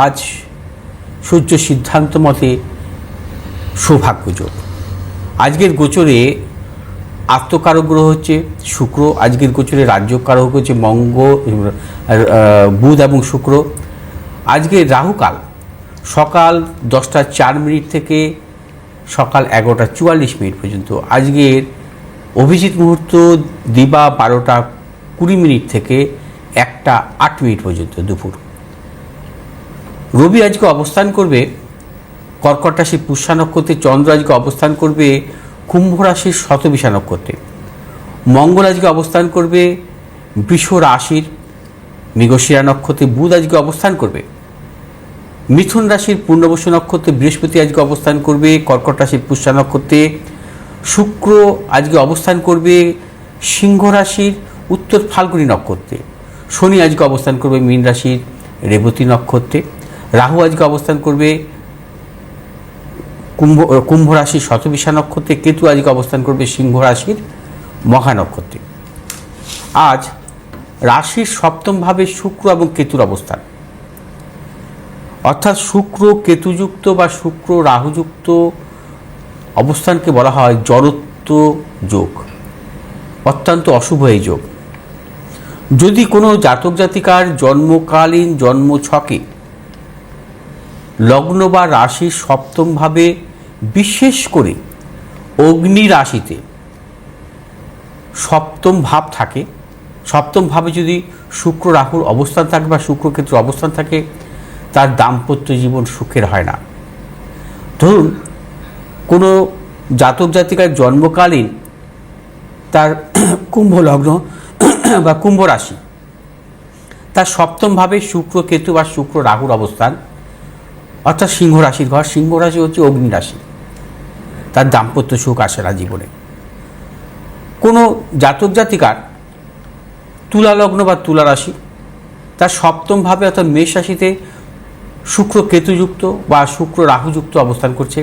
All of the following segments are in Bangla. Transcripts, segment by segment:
আজ সূর্য সিদ্ধান্ত মতে সৌভাগ্যযোগ। আজকের গোচরে আত্মকারক গ্রহ হচ্ছে শুক্র, আজকের গোচরে রাজ্যকারক হচ্ছে বুধ এবং শুক্র। আজকে রাহুকাল সকাল 10টা 4 থেকে সকাল 11টা 44 পর্যন্ত। আজকের অভিজিৎ মুহূর্ত দিবা 12টা 20 থেকে 1টা 8 পর্যন্ত দুপুর। রবি আজকে অবস্থান করবে কর্কট রাশির পুষ্যা নক্ষত্রে, চন্দ্র আজকে অবস্থান করবে কুম্ভ রাশির শতবিশা নক্ষত্রে, মঙ্গল আজকে অবস্থান করবে বৃষ রাশির মৃগশিরা নক্ষত্রে, বুধ আজকে অবস্থান করবে মিথুন রাশির পূর্ণবসু নক্ষত্রে, বৃহস্পতি আজকে অবস্থান করবে কর্কট রাশির পুষ্যা নক্ষত্রে, শুক্র আজকে অবস্থান করবে সিংহ রাশির উত্তর ফাল্গুনী নক্ষত্রে, শনি আজকে অবস্থান করবে মীন রাশির রেবতী নক্ষত্রে, রাহু আজকে অবস্থান করবে কুম্ভ রাশির শতবিশা নক্ষত্রে, কেতু আজকে অবস্থান করবে সিংহ রাশির মঘা নক্ষত্রে। আজ রাশির সপ্তম ভাবে শুক্র এবং কেতুর অবস্থান, অর্থাৎ শুক্র কেতুযুক্ত বা শুক্র রাহুযুক্ত অবস্থানকে বলা হয় জড়ত্ব যোগ, অত্যন্ত অশুভ এই যোগ। যদি কোনো জাতক জাতিকার জন্মকালীন জন্ম ছকে লগ্ন বা রাশির সপ্তম ভাবে, বিশেষ করে অগ্নি রাশিতে সপ্তম ভাব থাকে, সপ্তম ভাবে যদি শুক্র রাহুর অবস্থান থাকে বা শুক্র কেতুর অবস্থান থাকে, তার দাম্পত্য জীবন সুখের হয় না। ধরুন কোনো জাতক জাতিকার জন্মকালীন তার কুম্ভ লগ্ন বা কুম্ভ রাশি, তার সপ্তম ভাবে শুক্র কেতু বা শুক্র রাহুর অবস্থান, অর্থাৎ সিংহ রাশির ঘর। সিংহ রাশি হচ্ছে অগ্নি রাশি, তার দাম্পত্য সুখ আসে না জীবনে। কোনো জাতক জাতিকার তুলা লগ্ন বা তুলা রাশি, তার সপ্তম ভাবে অর্থাৎ মেষ রাশিতে শুক্র কেতুযুক্ত বা শুক্র রাহুযুক্ত অবস্থান করছে,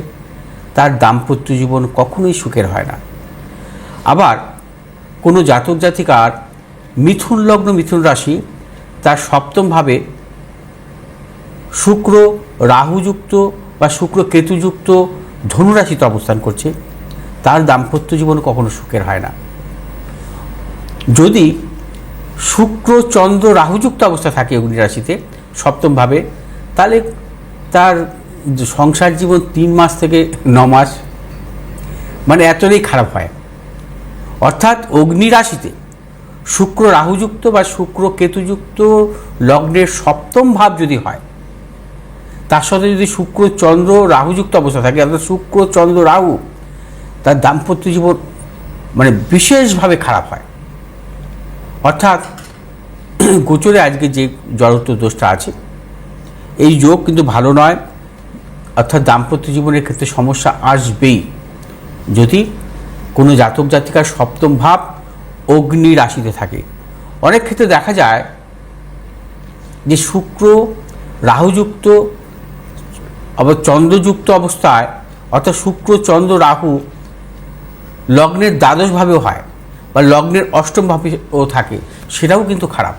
তার দাম্পত্য জীবন কখনোই সুখের হয় না। আবার কোনো জাতক জাতিকার মিথুন লগ্ন মিথুন রাশি, তার সপ্তম ভাবে শুক্র রাহুযুক্ত বা শুক্র কেতুযুক্ত ধনুরাশিতে অবস্থান করছে, তার দাম্পত্য জীবন কখনো সুখের হয় না। যদি শুক্র চন্দ্র রাহুযুক্ত অবস্থা থাকে অগ্নি রাশিতে সপ্তম ভাবে, তাহলে তার সংসার জীবন 3 মাস থেকে 9 মাস, মানে এতটাই খারাপ হয়। অর্থাৎ অগ্নি রাশিতে শুক্র রাহুযুক্ত বা শুক্র কেতুযুক্ত লগ্নের সপ্তম ভাব যদি হয়, তার সাথে যদি শুক্র চন্দ্র রাহুযুক্ত অবস্থা থাকে, অর্থাৎ শুক্র চন্দ্র রাহু, তার দাম্পত্য জীবন মানে বিশেষভাবে খারাপ হয়। অর্থাৎ গোচরে আজকে যে জড়ত্ব দোষটা আছে, এই যোগ কিন্তু ভালো নয়। অর্থাৎ দাম্পত্য জীবনের ক্ষেত্রে সমস্যা আসবেই যদি কোনো জাতক জাতিকার সপ্তম ভাব অগ্নি রাশিতে থাকে। অনেক ক্ষেত্রে দেখা যায় যে শুক্র রাহুযুক্ত আবার চন্দ্রযুক্ত অবস্থায়, অর্থাৎ শুক্র চন্দ্র রাহু লগ্নের দ্বাদশভাবেও হয় বা লগ্নের অষ্টম ভাবেও থাকে, সেটাও কিন্তু খারাপ।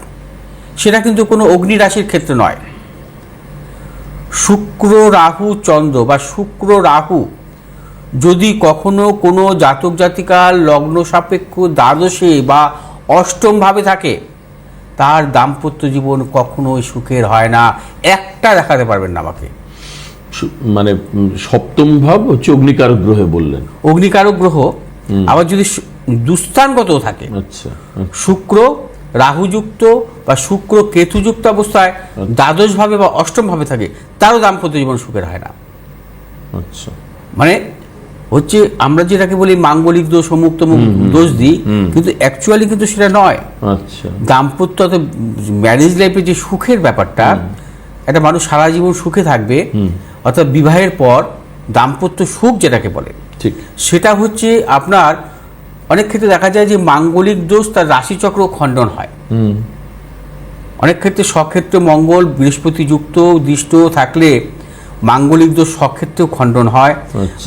সেটা কিন্তু কোনো অগ্নি রাশির ক্ষেত্রে নয়। শুক্র রাহু চন্দ্র বা শুক্র রাহু যদি কখনো কোনো জাতক জাতিকার লগ্ন সাপেক্ষ দ্বাদশে বা অষ্টম ভাবে থাকে, তার দাম্পত্য জীবন কখনোই সুখের হয় না। একটা দেখাতে পারবেন না আমাকে। মানে সপ্তম ভাব হচ্ছে অগ্নিকারক গ্রহে বললেন, অগ্নিকারক গ্রহ। আবার যদি দুস্থানগত থাকে, আচ্ছা, শুক্র রাহুযুক্ত বা শুক্র কেতুযুক্ত অবস্থায় দ্বাদশ ভাবে বা অষ্টম ভাবে থাকে, তারও দাম্পত্য জীবন সুখের হয় না। আচ্ছা, মানে হচ্ছে আমরা যেটাকে বলি মাঙ্গলিক দোষ, অমুক তমুক দোষ দিই, কিন্তু অ্যাকচুয়ালি কিন্তু সেটা নয়। আচ্ছা, দাম্পত্য ম্যারেজ লাইফে যে সুখের ব্যাপারটা, একটা মানুষ সারা জীবন সুখে থাকবে, অর্থাৎ বিবাহের পর দাম্পত্য সুখ যেটাকে বলে, ঠিক সেটা হচ্ছে আপনার অনেক ক্ষেত্রে দেখা যায় যে মাঙ্গলিক দোষ তার রাশিচক্র খণ্ডন হয়। অনেক ক্ষেত্রে স্বক্ষেত্রে মঙ্গল বৃহস্পতি যুক্ত দৃষ্ট থাকলে মাঙ্গলিক দোষ স্বক্ষেত্রেও খণ্ডন হয়,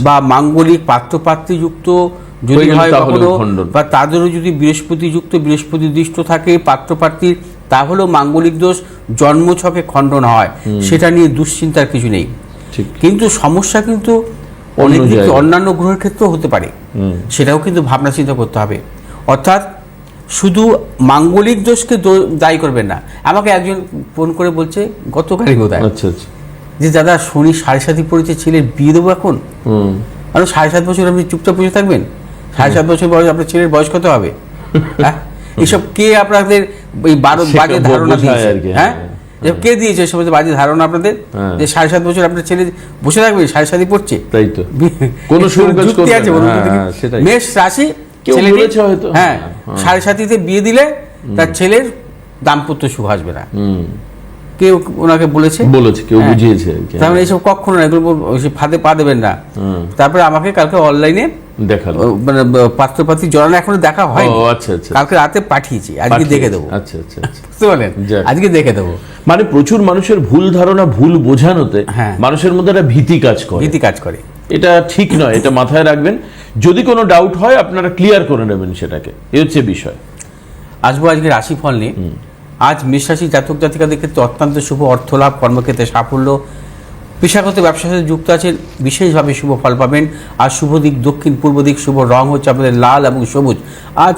বা মাঙ্গলিক পাত্রপাত্রী যুক্ত যদি হয় কখনো, বা তাদেরও যদি বৃহস্পতি যুক্ত বৃহস্পতি দৃষ্ট থাকে পাত্রপাত্রীর, তা হলো মাঙ্গলিক দোষ জন্মছকে খণ্ডন হয়, সেটা নিয়ে দুশ্চিন্তার কিছু নেই। ঠিক। কিন্তু সমস্যা কিন্তু অনেক দিকে জায়গায়। অন্যান্য গ্রহের ক্ষেত্রেও হতে পারে, সেটাও কিন্তু ভাবনা চিন্তা করতে হবে। অর্থাৎ শুধু মাঙ্গলিক দোষকে দায়ী করবেন না। আমাকে একজন ফোন করে বলছে গতকালই বোধহয়, আচ্ছা আচ্ছা। যে দাদা শনি 7.5 পড়েছে, ছেলের বিয়ে দেবো এখন। আর 7.5 বছর আপনি চুপচাপ বসে থাকবেন? 7.5 বছর বয়স আপনার ছেলের বয়স কত হবে? হ্যাঁ, এইসব কে আপনাদের এই বাজে ধারণা দিয়েছে? হ্যাঁ, কে দিয়েছে এসব বাজে ধারণা আপনাদের, যে 7.5 বছর আপনার ছেলে বসে থাকবে? 7.5 পড়ছে, তাই তো কোনো যুক্তি আছে বলুন তো দেখি? মেষ রাশি, ছেলে হ্যাঁ 7.5 বিয়ে দিলে তার ছেলের দাম্পত্য সুখ আসবে না। কেউ ওনাকে বলেছে, কেউ বুঝিয়েছে। তাহলে এইসব কখনো না, এগুলো ফাঁদে পা দেবেন না। তারপরে আমাকে কালকে অনলাইনে দেখালো, মানে পাত্রপাত্রী জড়ানো এখনো দেখা হয়। আচ্ছা আচ্ছা। কালকে রাতে পাঠিয়েছি, আজকে দেখে দেবো। আচ্ছা আচ্ছা। বুঝতে পারলেন, আজকে দেখে দেবো। মানে প্রচুর মানুষের ভুল ধারণা, ভুল বোঝানোতে মানুষের মধ্যে একটা ভীতি কাজ করে। এটা ঠিক নয়, এটা মাথায় রাখবেন। যদি কোনো ডাউট হয় আপনারা ক্লিয়ার করে নেবেন সেটাকে, এই হচ্ছে বিষয়। আসবো আজকে রাশিফল নিয়ে। আজ মেষ রাশি জাতক জাতিকাদের ক্ষেত্রে অত্যন্ত শুভ, অর্থলাভ, কর্মক্ষেত্রে সাফল্য, পেশাগত ব্যবসার সাথে যুক্ত আছেন, বিশেষভাবে শুভ ফল পাবেন। আর শুভ দিক দক্ষিণ পূর্ব দিক, শুভ রং হচ্ছে আপনাদের লাল এবং সবুজ। আজ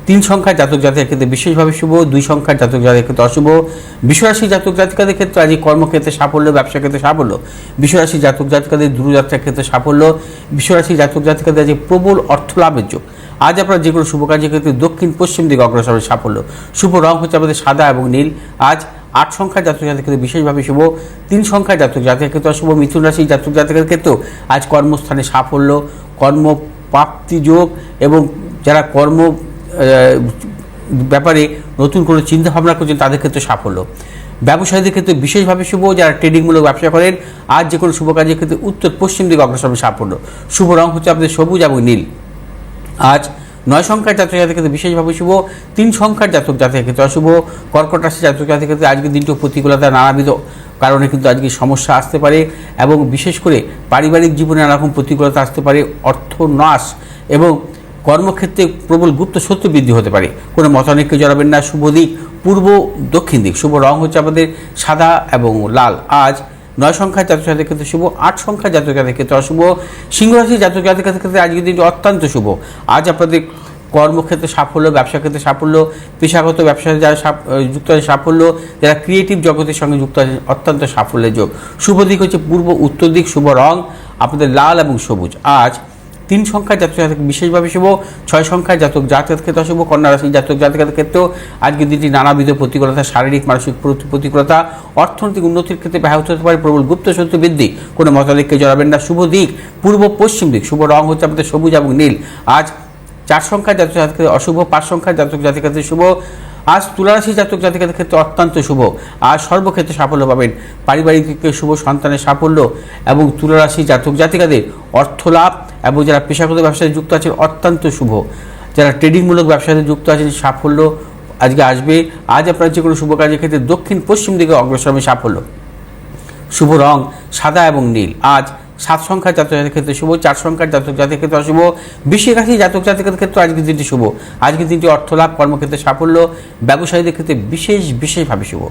3 সংখ্যার জাতক জাতিকার ক্ষেত্রে বিশেষভাবে শুভ, 2 সংখ্যার জাতক জাতিকার ক্ষেত্রে অশুভ। বিশ্বরাশি জাতক জাতিকাদের ক্ষেত্রে আজ কর্মক্ষেত্রে সাফল্য, ব্যবসা ক্ষেত্রে সাফল্য। বিশ্বরাশি জাতক জাতিকাদের দূরযাত্রার ক্ষেত্রে সাফল্য। বিশ্বরাশি জাতক জাতিকাদের আজ প্রবল অর্থলাভের যোগ। আজ আপনারা যে কোনো শুভ কাজের ক্ষেত্রে দক্ষিণ পশ্চিম দিকে অগ্রসর হবে সাফল্য। শুভ রং হচ্ছে আমাদের সাদা এবং নীল। আজ 8 সংখ্যার জাতক জাতিকাদের ক্ষেত্রে বিশেষভাবে শুভ, 3 সংখ্যার জাতক জাতিকাদের ক্ষেত্রে অশুভ। মিথুন রাশি জাতক জাতিকাদের ক্ষেত্রেও আজ কর্মস্থানে সাফল্য, কর্মপ্রাপ্তি যোগ, এবং যারা কর্ম ব্যাপারে নতুন করে চিন্তা ভাবনা করছেন তাদের ক্ষেত্রে সাফল্য। ব্যবসায়ীদের ক্ষেত্রে বিশেষভাবে শুভ, যারা ট্রেডিংমূলক ব্যবসা করেন আজ যে কোনো শুভ কাজের ক্ষেত্রে উত্তর পশ্চিম দিকে অগ্রসর হবে সাফল্য। শুভ রং হচ্ছে আপনাদের সবুজ এবং নীল। আজ 9 সংখ্যার জাতক জাতিকাদের ক্ষেত্রে বিশেষভাবে শুভ, 3 সংখ্যার জাতক জাতিকাদের ক্ষেত্রে অশুভ। কর্কট রাশি জাতক জাতিকাদের ক্ষেত্রে আজকের দিনটি প্রতিকূলতা, নানাবিধ কারণে কিন্তু আজকে সমস্যা আসতে পারে, এবং বিশেষ করে পারিবারিক জীবনে নানা রকম প্রতিকূলতা আসতে পারে, অর্থ নাশ এবং কর্মক্ষেত্রে প্রবল গুপ্ত শত্রু বৃদ্ধি হতে পারে। কোনো মতানৈক্যে জড়াবেন না। শুভ দিক পূর্ব দক্ষিণ দিক। শুভ রং হচ্ছে আমাদের সাদা এবং লাল। আজ 9 সংখ্যার জাতক জাতিকাদের ক্ষেত্রে শুভ, 8 সংখ্যার জাতক জাতিকাদের ক্ষেত্রে অশুভ। সিংহ রাশির জাতক জাতিকাদের ক্ষেত্রে আজকের দিনটি অত্যন্ত শুভ। আজ আপনাদের কর্মক্ষেত্রে সাফল্য, ব্যবসা ক্ষেত্রে সাফল্য, পেশাগত ব্যবসায় যারা যুক্ত আছে সাফল্য, যারা ক্রিয়েটিভ জগতের সঙ্গে যুক্ত আছে অত্যন্ত সাফল্যের যোগ। শুভ দিক হচ্ছে পূর্ব উত্তর দিক। শুভ রং আপনাদের লাল এবং সবুজ। আজ 3 সংখ্যার জাতক জাতিকাদের বিশেষভাবে শুভ, 6 সংখ্যার জাতক জাতিকাদের ক্ষেত্রে অশুভ। কন্যা রাশির জাতক জাতিকাদের ক্ষেত্রেও আজকের দিনটি নানাবিধ প্রতিকূলতা, শারীরিক মানসিক প্রতিকূলতা, অর্থনৈতিক উন্নতির ক্ষেত্রে ব্যাহত হতে পারে, প্রবল গুপ্ত শত্রু বৃদ্ধি। কোনো মতানৈক্যে জড়াবেন না। শুভ দিক পূর্ব পশ্চিম দিক। শুভ রং হচ্ছে আপনাদের সবুজ এবং নীল। আজ 4 সংখ্যার জাতক জাতিকাদের অশুভ, 5 সংখ্যার জাতক জাতিকাদের শুভ। আজ তুলারাশি জাতক জাতিকাদের ক্ষেত্রে অত্যন্ত শুভ। আজ সর্বক্ষেত্রে সাফল্য পাবেন, পারিবারিক দিকে শুভ, সন্তানের সাফল্য, এবং তুলারাশি জাতক জাতিকাদের অর্থলাভ, এবং যারা পেশাগত ব্যবসায় যুক্ত আছেন অত্যন্ত শুভ। যারা ট্রেডিংমূলক ব্যবসায় যুক্ত আছেন সাফল্য আজকে আসবে। আজ আপনার যে কোনো শুভ কাজের ক্ষেত্রে দক্ষিণ পশ্চিম দিকে অগ্রসর হবে সাফল্য। শুভ রং সাদা এবং নীল। আজ 7 সংখ্যার জাতক জাতিকাদের ক্ষেত্রে শুভ, 4 সংখ্যার জাতক জাতিকাদের ক্ষেত্রে অশুভ। বৃশ্চিক রাশি জাতক জাতিকাদের ক্ষেত্রে আজকের দিনটি শুভ। আজকের দিনটি অর্থলাভ, কর্মক্ষেত্রে সাফল্য, ব্যবসায়ীদের ক্ষেত্রে বিশেষভাবে শুভ।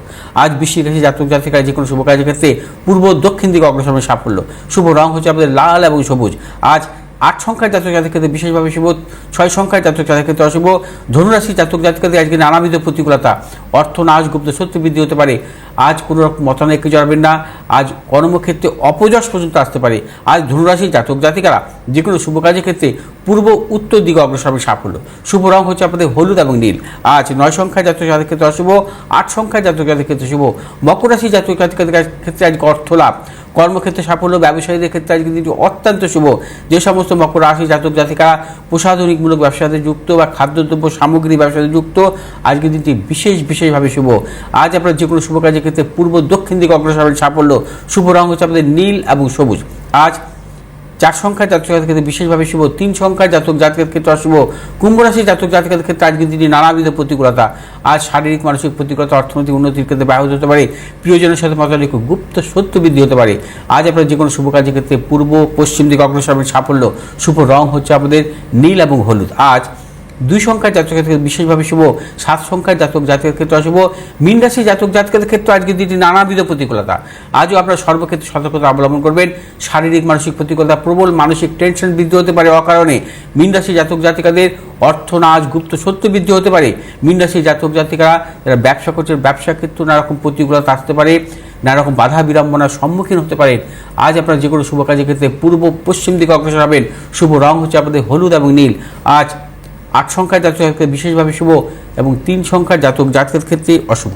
আজ বৃশ্চিক রাশি জাতক জাতিকার যে কোনো শুভ কাজের ক্ষেত্রে পূর্ব দক্ষিণ দিকে অগ্রসর হবে সাফল্য। শুভ রং হচ্ছে আপনাদের লাল এবং সবুজ। আজ 8 সংখ্যার জাতক জাতিকাদের ক্ষেত্রে বিশেষভাবে শুভ, 6 সংখ্যার জাতক জাতিকাদের ক্ষেত্রে অশুভ। ধনুরাশি জাতক জাতিকাদের আজকে নানাবিধ প্রতিকূলতা, অর্থ নাশ, গুপ্ত শত্রু বৃদ্ধি হতে পারে। আজ কোনো রকম মতানৈক্যে জড়াবেন না। আজ কর্মক্ষেত্রে অপযশ পর্যন্ত আসতে পারে। আজ ধনুরাশির জাতক জাতিকারা যে কোনো শুভ কাজের ক্ষেত্রে পূর্ব উত্তর দিকে অগ্রসর হবে সাফল্য। শুভ রং হচ্ছে আপনাদের হলুদ এবং নীল। আজ 9 সংখ্যার জাতক জাতিকাদের ক্ষেত্রে অশুভ, 8 সংখ্যার জাতক জাতিকাদের ক্ষেত্রে শুভ। মকর রাশি জাতক জাতিকাদের ক্ষেত্রে আজকে অর্থলাভ, কর্মক্ষেত্রে সাফল্য, ব্যবসায়ীদের ক্ষেত্রে আজকে দিনটি অত্যন্ত শুভ। যে সমস্ত মকর রাশি জাতক জাতিকা প্রসাধনিকমূলক ব্যবসার সাথে যুক্ত বা খাদ্যদ্রব্য সামগ্রী ব্যবসার সাথে যুক্ত আজকের দিনটি বিশেষভাবে শুভ। আজ আপনার যে কোনো শুভ কাজের ক্ষেত্রে পূর্ব দক্ষিণ দিকে অগ্রসর হবে সাফল্য। শুভ রং হচ্ছে আপনাদের নীল এবং সবুজ। আজ 4 সংখ্যার জাতক জাতিকাদের ক্ষেত্রে বিশেষভাবে শুভ, 3 সংখ্যার জাতক জাতিকাদের ক্ষেত্রে অশুভ। কুম্ভ রাশির জাতক জাতিকাদের ক্ষেত্রে আজকের দিনটি নানাবিধ প্রতিকূলতা। আজ শারীরিক মানসিক প্রতিকূলতা, অর্থনৈতিক উন্নতির ক্ষেত্রে ব্যাহত হতে পারে, প্রিয়জনের সাথে মতানৈক্য, গুপ্ত শত্রু বৃদ্ধি হতে পারে। আজ আপনার যে কোনো শুভ কাজের ক্ষেত্রে পূর্ব পশ্চিম দিকে অগ্রসর হবে সাফল্য। শুভ রং হচ্ছে আপনাদের নীল এবং হলুদ। আজ 2 সংখ্যার জাতক জাতিকাদের বিশেষভাবে শুভ, 7 সংখ্যার জাতক জাতিকাদের ক্ষেত্রে অশুভ। মীন রাশির জাতক জাতিকাদের ক্ষেত্রে আজকের দিনটি নানাবিধ প্রতিকূলতা। আজও আপনারা সর্বক্ষেত্রে সতর্কতা অবলম্বন করবেন। শারীরিক মানসিক প্রতিকূলতা, প্রবল মানসিক টেনশন বৃদ্ধি হতে পারে অকারণে। মীন রাশির জাতক জাতিকাদের অর্থনাশ, গুপ্ত সত্য বৃদ্ধি হতে পারে। মীন রাশির জাতক জাতিকারা যারা ব্যবসা করছেন, ব্যবসা ক্ষেত্রে নানা রকম প্রতিকূলতা আসতে পারে, নানা রকম বাধা বিড়ম্বনার সম্মুখীন হতে পারেন। আজ আপনারা যে কোনো শুভ কাজের ক্ষেত্রে পূর্ব পশ্চিম দিকে অগ্রসর হবেন। শুভ রং হচ্ছে আপনাদের হলুদ এবং নীল। আজ 8 সংখ্যার জাতক জাতিকাদের বিশেষভাবে শুভ এবং 3 সংখ্যার জাতক জাতিকাদের ক্ষেত্রে অশুভ।